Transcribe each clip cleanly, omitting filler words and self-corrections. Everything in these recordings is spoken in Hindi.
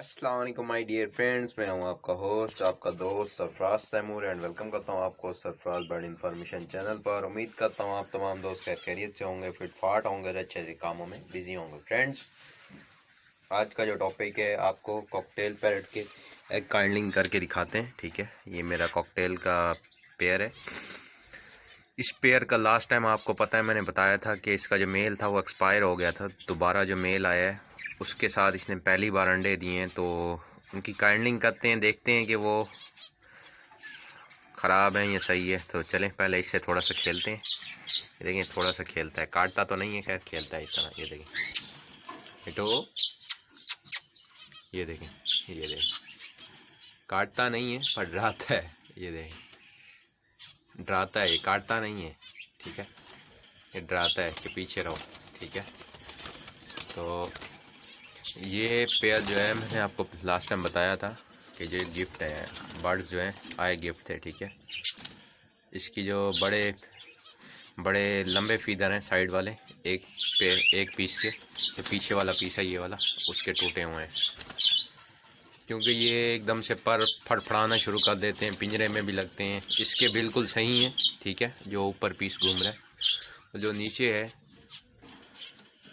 अस्सलाम वालेकुम माय डियर फ्रेंड्स, मैं हूं आपका होस्ट, आपका दोस्त सरफराज तैमूर एंड वेलकम करता हूं आपको सरफराज बर्ड इन्फॉर्मेशन चैनल पर। उम्मीद करता हूं आप तमाम दोस्त खैरियत से होंगे, फिट फाट होंगे और अच्छे से कामों में बिजी होंगे। फ्रेंड्स, आज का जो टॉपिक है आपको कॉकटेल पैरेट के एग काइंडलिंग करके दिखाते हैं। ठीक है, ये मेरा कॉकटेल का पेयर है। इस पेयर का लास्ट टाइम आपको पता है मैंने बताया था कि इसका जो मेल था वो एक्सपायर हो गया था। दोबारा जो मेल आया है उसके साथ इसने पहली बार अंडे दिए हैं, तो उनकी काइंडलिंग करते हैं, देखते हैं कि वो ख़राब है या सही है। तो चलें पहले इससे थोड़ा सा खेलते हैं। ये देखें थोड़ा सा खेलता है, काटता तो नहीं है, खैर खेलता है इस तरह। ये देखें बेटो, ये देखें, ये देखें, काटता नहीं है पर डराता है। ये देखें डराता है, ये काटता नहीं है। ठीक है, ये डराता है कि पीछे रहो। ठीक है, तो ये पेयर जो है मैंने आपको लास्ट टाइम बताया था कि जो गिफ्ट है, बर्ड्स जो हैं आए गिफ्ट थे। ठीक है, इसकी जो बड़े बड़े लंबे फीदर हैं साइड वाले, एक पीस के, जो पीछे वाला पीस है ये वाला, उसके टूटे हुए हैं क्योंकि ये एकदम से पर फड़फड़ाना शुरू कर देते हैं, पिंजरे में भी लगते हैं। इसके बिल्कुल सही हैं। ठीक है, जो ऊपर पीस घूम रहा है, जो नीचे है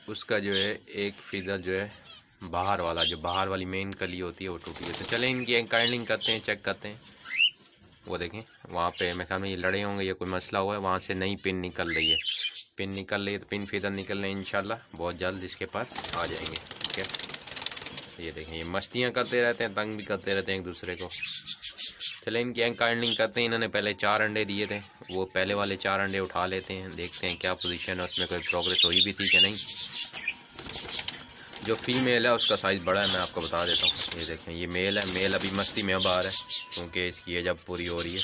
उसका जो है एक फीदर जो है बाहर वाला, जो बाहर वाली मेन कली होती है वो टूटी है। तो चलें इनकी काइंडलिंग करते हैं, चेक करते हैं। वो देखें वहाँ पे मैं ख्याल में ये लड़े होंगे, ये कोई मसला हुआ है, वहाँ से नई पिन निकल रही है। पिन निकल रही है तो पिन फीदर निकल रहे हैं, इंशाल्लाह बहुत जल्द इसके पास आ जाएंगे। ठीक है, ये देखें ये मस्तियाँ करते रहते हैं, तंग भी करते रहते हैं एक दूसरे को। चले इनकी काइंडलिंग करते हैं। इन्होंने पहले 4 अंडे दिए थे, वो पहले वाले 4 अंडे उठा लेते हैं, देखते हैं क्या पोजीशन है, उसमें कोई प्रोग्रेस हुई भी थी कि नहीं। जो फीमेल है उसका साइज़ बड़ा है, मैं आपको बता देता हूँ। ये देखें ये मेल है, मेल अभी मस्ती में बाहर है क्योंकि इसकी एज अब पूरी हो रही है,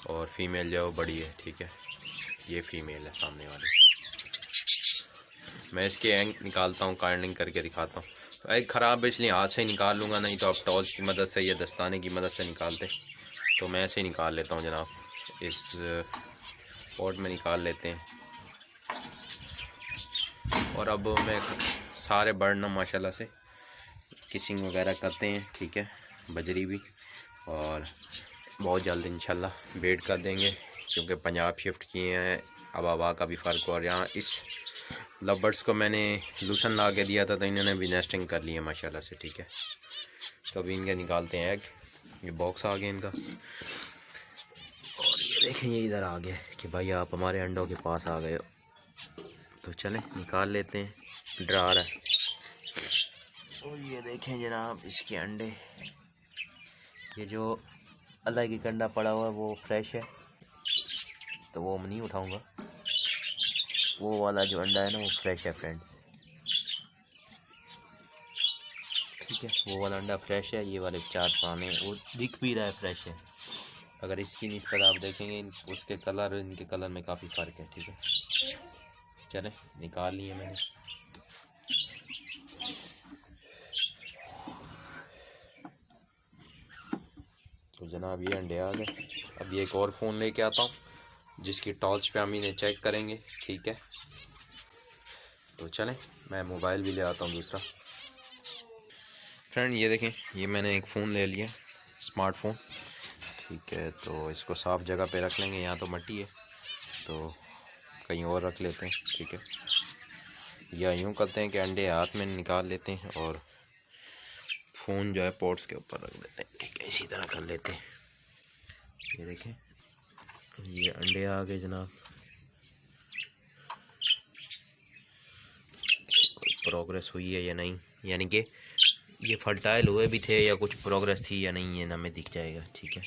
और फीमेल जो है वो बड़ी है। ठीक है, ये फीमेल है सामने वाली। मैं इसके एंग निकालता हूँ, काइंडलिंग करके दिखाता हूँ। तो एग ख़राब है इसलिए हाथ से ही निकाल लूँगा, नहीं तो आप टॉर्च की मदद से या दस्ताने की मदद से निकालते, तो मैं ऐसे ही निकाल लेता हूँ जनाब। इस पॉट में निकाल लेते हैं। और अब मैं सारे बर्ड ना माशाल्लाह से किसिंग वगैरह करते हैं। ठीक है, बजरी भी, और बहुत जल्द इंशाल्लाह बेड कर देंगे क्योंकि पंजाब शिफ्ट किए हैं। अब हवा का भी फ़र्क, और यहाँ इस लव को मैंने लूसन ला के दिया था तो इन्होंने भी नेस्टिंग कर ली है माशाल्लाह से। ठीक है, तो अभी इनके निकालते हैं एग। ये बॉक्स आ गया इनका, और ये देखें ये इधर आ गया कि भाई आप हमारे अंडों के पास आ गए हो। तो चलें निकाल लेते हैं, डरा रहा है। और ये देखें जनाब इसके अंडे, ये जो अलग ही कंडा पड़ा हुआ है वो फ्रेश है, तो वो मैं नहीं उठाऊंगा। वो वाला जो अंडा है ना वो फ्रेश है फ्रेंड्स। ठीक है, वो वाला अंडा फ्रेश है, ये वाले 4 पाने वो दिख भी रहा है फ्रेश है। अगर इसकी निस्बत आप देखेंगे उसके कलर, इनके कलर में काफ़ी फ़र्क है। ठीक है, चलें निकाल लिए मैंने। तो जनाब ये अंडे आ गए। अब ये एक और फ़ोन लेके आता हूँ जिसकी टॉर्च पे हम इन्हें चेक करेंगे। ठीक है, तो चलें मैं मोबाइल भी ले आता हूँ दूसरा। फ्रेंड ये देखें ये मैंने एक फ़ोन ले लिया, स्मार्टफोन। ठीक है, तो इसको साफ़ जगह पे रख लेंगे, यहाँ तो मट्टी है तो कहीं और रख लेते हैं। ठीक है, या यूँ करते हैं कि अंडे हाथ में निकाल लेते हैं और फ़ोन जो है पॉट्स के ऊपर रख देते हैं। ठीक है, इसी तरह कर लेते हैं। ये देखें ये अंडे आ गए जनाब। कोई प्रोग्रेस हुई है या नहीं, यानी कि ये फर्टाइल हुए भी थे या कुछ प्रोग्रेस थी या नहीं, ये हमें दिख जाएगा। ठीक है,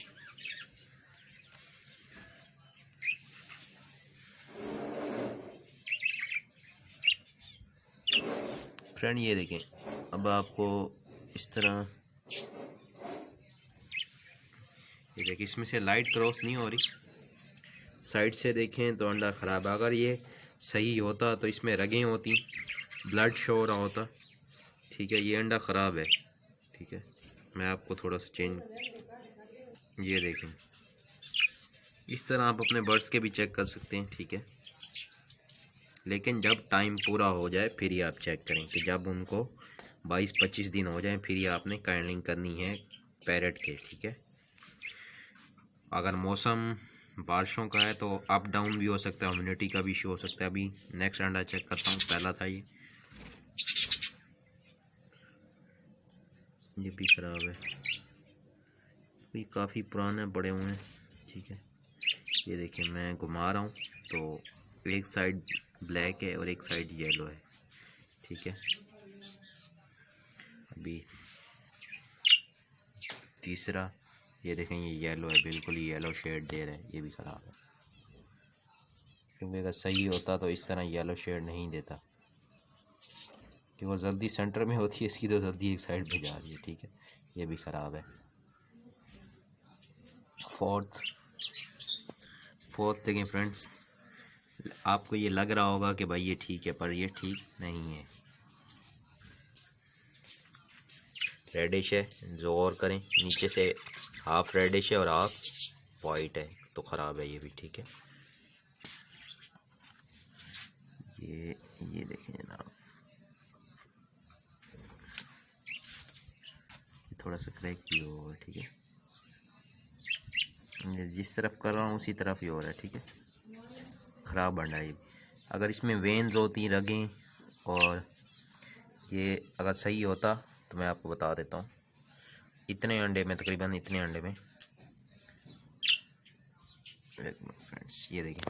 फ्रेंड ये देखें अब आपको इस तरह, ये देखिए इसमें से लाइट क्रॉस नहीं हो रही, साइड से देखें तो अंडा ख़राब है। अगर ये सही होता तो इसमें रगें होती, ब्लड शो हो रहा होता। ठीक है, ये अंडा ख़राब है। ठीक है, मैं आपको थोड़ा सा चेंज, ये देखें इस तरह आप अपने बर्ड्स के भी चेक कर सकते हैं। ठीक है, लेकिन जब टाइम पूरा हो जाए फिर ही आप चेक करें कि जब उनको 22-25 दिन हो जाएं, फिर ये आपने काइंडलिंग करनी है पैरेट के, ठीक है। अगर मौसम बारिशों का है तो अप डाउन भी हो सकता है, ह्यूमिडिटी का भी इशू हो सकता है। अभी नेक्स्ट अंडा चेक करता हूँ, पहला था ये भी ख़राब है, ये काफ़ी पुराने पड़े हुए हैं, ठीक है। ये देखिए मैं घुमा रहा हूँ तो एक साइड ब्लैक है और एक साइड येलो है, ठीक है। अभी तीसरा ये देखें, ये येलो है, बिल्कुल ही येलो शेड दे रहा है, ये भी ख़राब है। क्योंकि अगर सही होता तो इस तरह येलो शेड नहीं देता, कि वो जल्दी सेंटर में होती है, इसकी तो जल्दी एक साइड पे जा रही है, ठीक है। ये भी ख़राब है। फोर्थ देखें फ्रेंड्स, आपको ये लग रहा होगा कि भाई ये ठीक है, पर ये ठीक नहीं है। रेडिश है, जो और करें, नीचे से हाफ रेडिश है और हाफ वाइट है, तो ख़राब है ये भी, ठीक है। ये देखें जनाब, थोड़ा सा क्रैक भी हो, ठीक है। जिस तरफ कर रहा हूँ उसी तरफ ही हो रहा है, ठीक है। ख़राब अंडा है। अगर इसमें वेन्स होती, रगें, और ये अगर सही होता तो मैं आपको बता देता हूँ। इतने अंडे में, तकरीबन इतने अंडे में, फ्रेंड्स ये देखिए,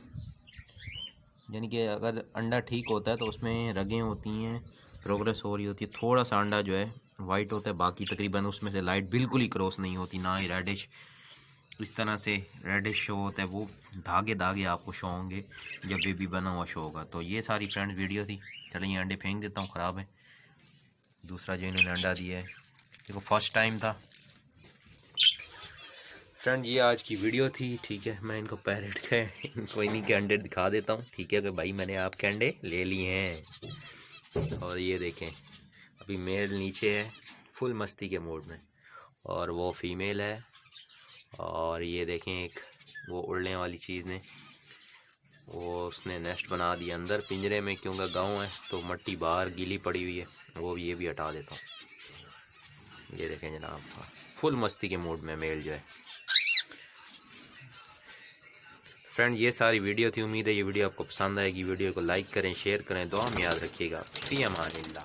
यानी कि अगर अंडा ठीक होता है तो उसमें रगें होती हैं, प्रोग्रेस हो रही होती है। थोड़ा सा अंडा जो है वाइट होता है, बाकी तकरीबन उसमें से लाइट बिल्कुल ही क्रॉस नहीं होती, ना ही रेडिश। इस तरह से रेडिश शो होता है, वो धागे धागे आपको शो होंगे जब बेबी बना हुआ शो होगा। तो ये सारी फ्रेंड्स वीडियो थी। चलिए ये अंडे फेंक देता हूँ, ख़राब है। दूसरा जो इन्होंने अंडा दिया है, देखो फर्स्ट टाइम था फ्रेंड। ये आज की वीडियो थी, ठीक है। मैं इनको पैरेट के, इनको इन्हीं के अंडे दिखा देता हूँ, ठीक है, कि भाई मैंने आपके अंडे ले लिए हैं। और ये देखें, अभी मेल नीचे है फुल मस्ती के मूड में, और वो फीमेल है। और ये देखें, एक वो उड़ने वाली चीज़ ने, वो उसने नेस्ट बना दिया अंदर पिंजरे में, क्योंकि गांव है तो मिट्टी बाहर गीली पड़ी हुई है, वो ये भी हटा देता हूँ। ये देखें जनाब, फुल मस्ती के मूड में मेल जो है। फ्रेंड ये सारी वीडियो थी, उम्मीद है ये वीडियो आपको पसंद आएगी। वीडियो को लाइक करें, शेयर करें, दुआ में याद रखिएगा। फी अमान अल्लाह।